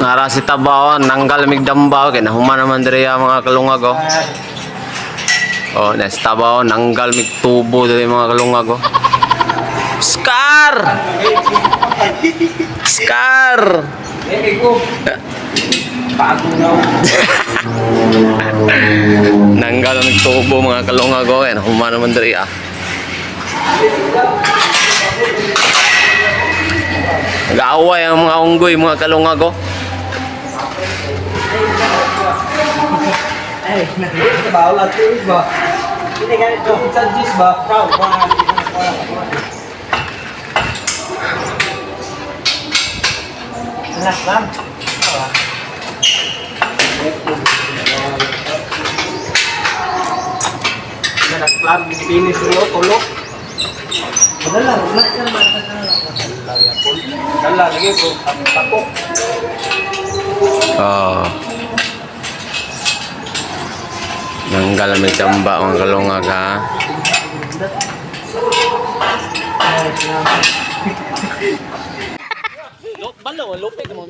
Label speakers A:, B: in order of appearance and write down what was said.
A: Nara si Tabaw, nanggal migdambaw kay nahuman naman diri mga kalungag oh. Oh, nes Tabaw nanggal migtubo diri mga kalungag oh. Scar! Scar! Nanggal migtubo mga kalungag oh, kay nahuman naman diri ah. Nag-aaway ang mga unggoy, mga kalungag oh.
B: Eh, ba wala tuig ba? Hindi ganito, sa jis ba? Proud ba? Anak lang. Anak lang, binis mo tulog. Dala, lagi ko, tapok.
A: Oh. Nanggal may tamba ang kalungag ha. Balo, lupit mo.